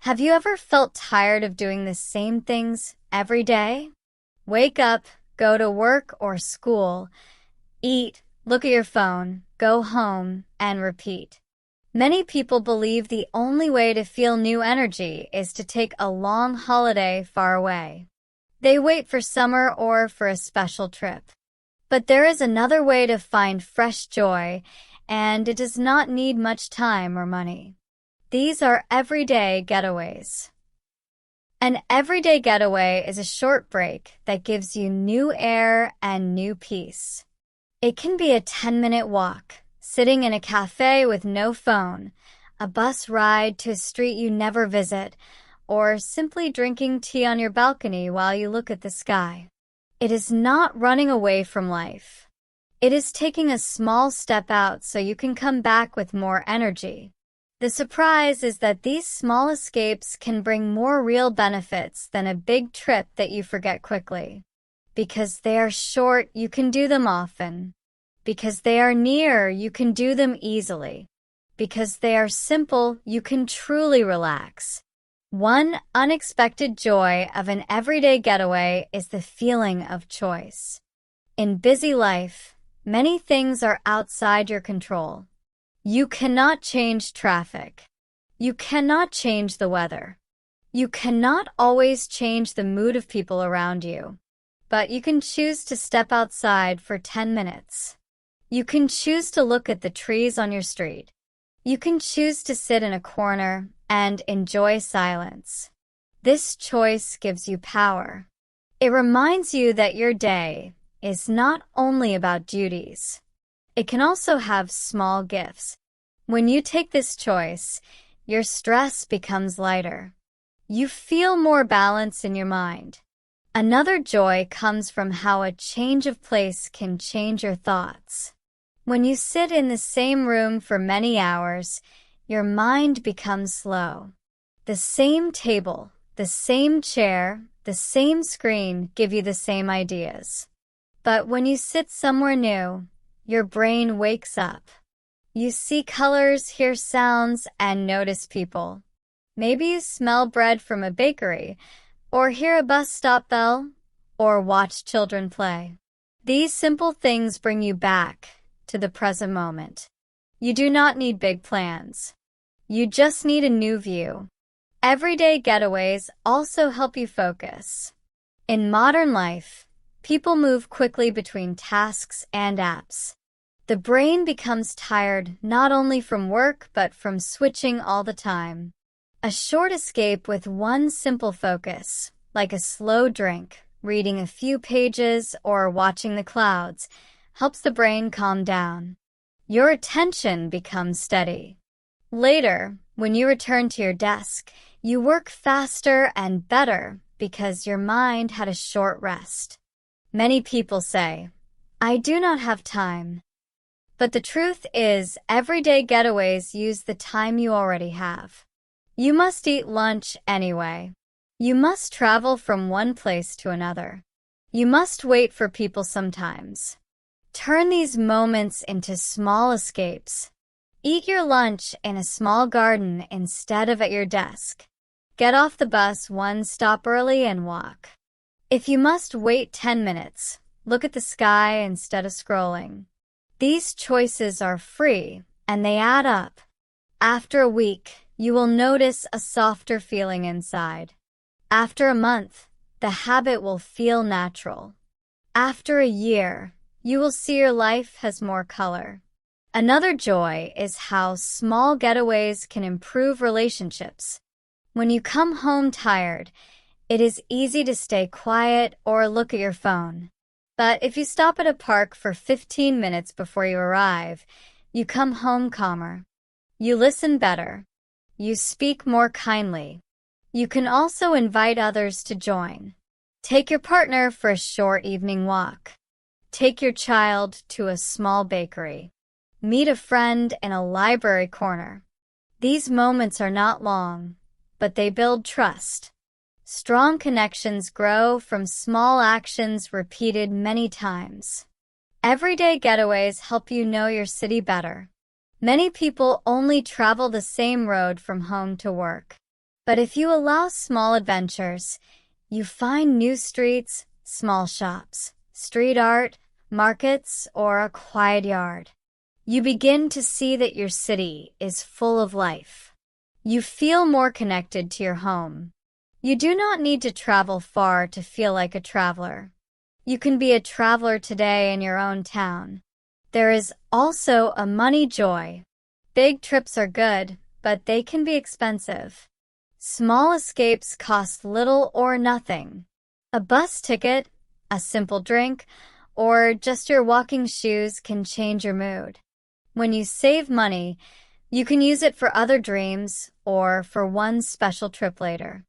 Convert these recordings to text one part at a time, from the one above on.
Have you ever felt tired of doing the same things every day? Wake up, go to work or school, eat, look at your phone, go home, and repeat. Many people believe the only way to feel new energy is to take a long holiday far away. They wait for summer or for a special trip. But there is another way to find fresh joy, and it does not need much time or money. These are everyday getaways. An everyday getaway is a short break that gives you new air and new peace. It can be a 10-minute walk, sitting in a cafe with no phone, a bus ride to a street you never visit, or simply drinking tea on your balcony while you look at the sky. It is not running away from life. It is taking a small step out so you can come back with more energy. The surprise is that these small escapes can bring more real benefits than a big trip that you forget quickly. Because they are short, you can do them often. Because they are near, you can do them easily. Because they are simple, you can truly relax. One unexpected joy of an everyday getaway is the feeling of choice. In busy life, many things are outside your control. You cannot change traffic. You cannot change the weather. You cannot always change the mood of people around you. But you can choose to step outside for 10 minutes. You can choose to look at the trees on your street. You can choose to sit in a corner and enjoy silence. This choice gives you power. It reminds you that your day is not only about duties. It can also have small gifts. When you take this choice, your stress becomes lighter. You feel more balance in your mind. Another joy comes from how a change of place can change your thoughts. When you sit in the same room for many hours, your mind becomes slow. The same table, the same chair, the same screen give you the same ideas. But when you sit somewhere new, your brain wakes up. You see colors, hear sounds, and notice people. Maybe you smell bread from a bakery, or hear a bus stop bell, or watch children play. These simple things bring you back to the present moment. You do not need big plans. You just need a new view. Everyday getaways also help you focus. In modern life, people move quickly between tasks and apps. The brain becomes tired not only from work but from switching all the time. A short escape with one simple focus, like a slow drink, reading a few pages, or watching the clouds, helps the brain calm down. Your attention becomes steady. Later, when you return to your desk, you work faster and better because your mind had a short rest. Many people say, "I do not have time." But the truth is, everyday getaways use the time you already have. You must eat lunch anyway. You must travel from one place to another. You must wait for people sometimes. Turn these moments into small escapes. Eat your lunch in a small garden instead of at your desk. Get off the bus one stop early and walk. If you must wait 10 minutes, look at the sky instead of scrolling. These choices are free, and they add up. After a week, you will notice a softer feeling inside. After a month, the habit will feel natural. After a year, you will see your life has more color. Another joy is how small getaways can improve relationships. When you come home tired, it is easy to stay quiet or look at your phone. But if you stop at a park for 15 minutes before you arrive, you come home calmer. You listen better. You speak more kindly. You can also invite others to join. Take your partner for a short evening walk. Take your child to a small bakery. Meet a friend in a library corner. These moments are not long, but they build trust. Strong connections grow from small actions repeated many times. Everyday getaways help you know your city better. Many people only travel the same road from home to work. But if you allow small adventures, you find new streets, small shops, street art, markets, or a quiet yard. You begin to see that your city is full of life. You feel more connected to your home. You do not need to travel far to feel like a traveler. You can be a traveler today in your own town. There is also a money joy. Big trips are good, but they can be expensive. Small escapes cost little or nothing. A bus ticket, a simple drink, or just your walking shoes can change your mood. When you save money, you can use it for other dreams or for one special trip later.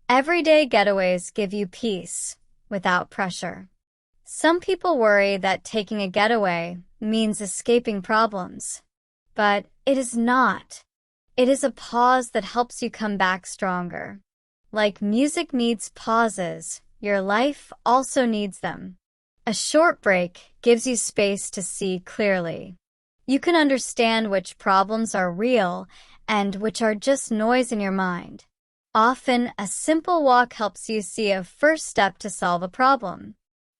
Everyday getaways give you peace without pressure. Some people worry that taking a getaway means escaping problems, but it is not. It is a pause that helps you come back stronger. Like music needs pauses, your life also needs them. A short break gives you space to see clearly. You can understand which problems are real and which are just noise in your mind. Often, a simple walk helps you see a first step to solve a problem.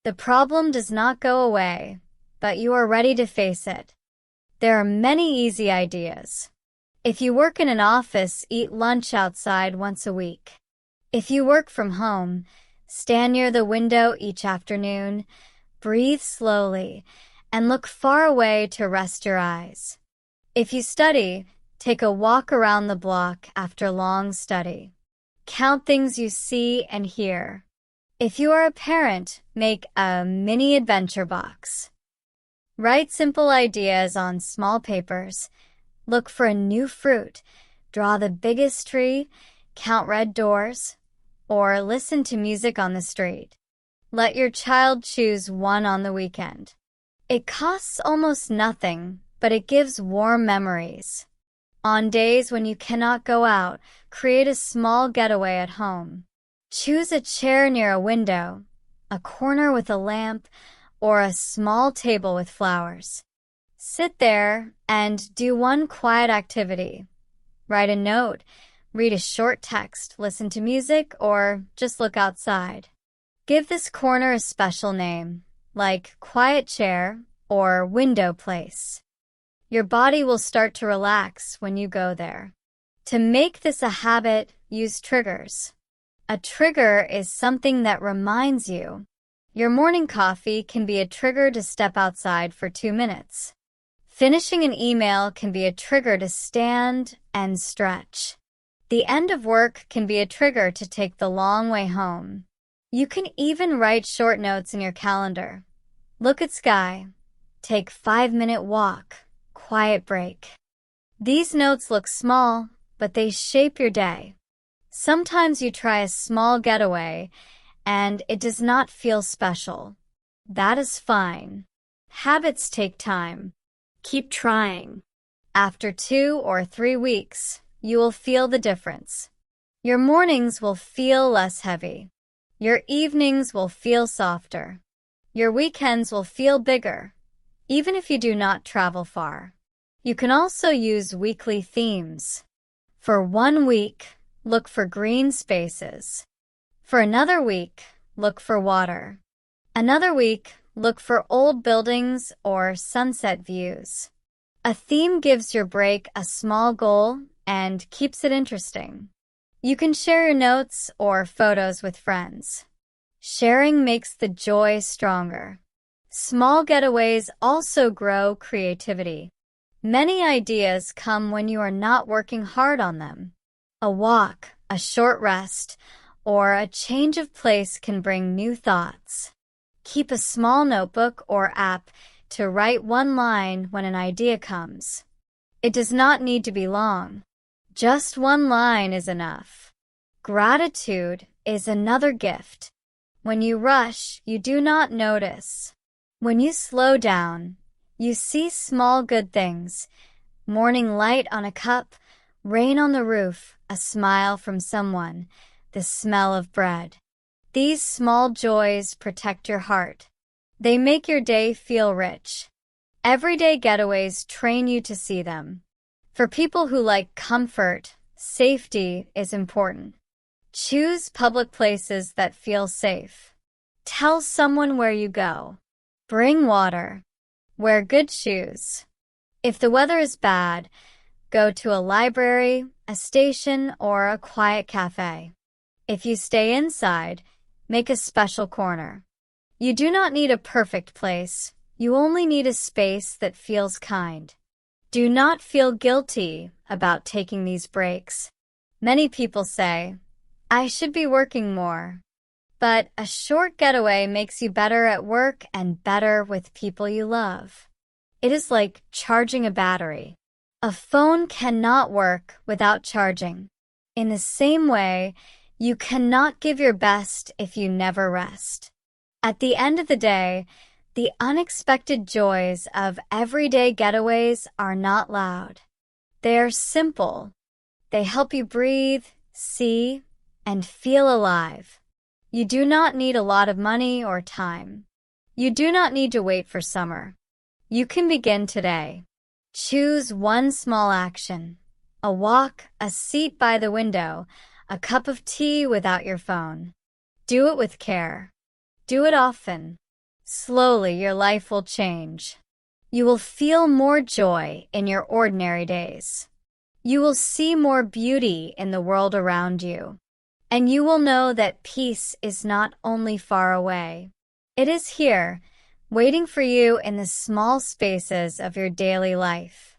The problem does not go away, but you are ready to face it. There are many easy ideas. If you work in an office, eat lunch outside once a week. If you work from home, stand near the window each afternoon, breathe slowly, and look far away to rest your eyes. If you study, take a walk around the block after long study. Count things you see and hear. If you are a parent, make a mini adventure box. Write simple ideas on small papers. Look for a new fruit. Draw the biggest tree, count red doors, or listen to music on the street. Let your child choose one on the weekend. It costs almost nothing, but it gives warm memories. On days when you cannot go out, create a small getaway at home. Choose a chair near a window, a corner with a lamp, or a small table with flowers. Sit there and do one quiet activity. Write a note, read a short text, listen to music, or just look outside. Give this corner a special name, like quiet chair or window place. Your body will start to relax when you go there. To make this a habit, use triggers. A trigger is something that reminds you. Your morning coffee can be a trigger to step outside for 2 minutes. Finishing an email can be a trigger to stand and stretch. The end of work can be a trigger to take the long way home. You can even write short notes in your calendar. Look at sky. Take 5-minute walk. Quiet break. These notes look small, but they shape your day. Sometimes you try a small getaway, and it does not feel special. That is fine. Habits take time. Keep trying. After 2 or 3 weeks, you will feel the difference. Your mornings will feel less heavy. Your evenings will feel softer. Your weekends will feel bigger, even if you do not travel far. You can also use weekly themes. For 1 week, look for green spaces. For another week, look for water. Another week, look for old buildings or sunset views. A theme gives your break a small goal and keeps it interesting. You can share your notes or photos with friends. Sharing makes the joy stronger. Small getaways also grow creativity. Many ideas come when you are not working hard on them. A walk, a short rest, or a change of place can bring new thoughts. Keep a small notebook or app to write 1 line when an idea comes. It does not need to be long. Just 1 line is enough. Gratitude is another gift. When you rush, you do not notice. When you slow down, you see small good things. Morning light on a cup, rain on the roof, a smile from someone, the smell of bread. These small joys protect your heart. They make your day feel rich. Everyday getaways train you to see them. For people who like comfort, Safety is important. Choose public places that feel safe. Tell someone where you go. Bring water. Wear good shoes. If the weather is bad, go to a library, a station, or a quiet cafe. If you stay inside, make a special corner. You do not need a perfect place. You only need a space that feels kind. Do not feel guilty about taking these breaks. Many people say, I should be working more. But a short getaway makes you better at work and better with people you love. It is like charging a battery. A phone cannot work without charging. In the same way, you cannot give your best if you never rest. At the end of the day, the unexpected joys of everyday getaways are not loud. They are simple. They help you breathe, see, and feel alive. You do not need a lot of money or time. You do not need to wait for summer. You can begin today. Choose one small action. A walk, a seat by the window, a cup of tea without your phone. Do it with care. Do it often. Slowly, your life will change. You will feel more joy in your ordinary days. You will see more beauty in the world around you. And you will know that peace is not only far away. It is here, waiting for you in the small spaces of your daily life.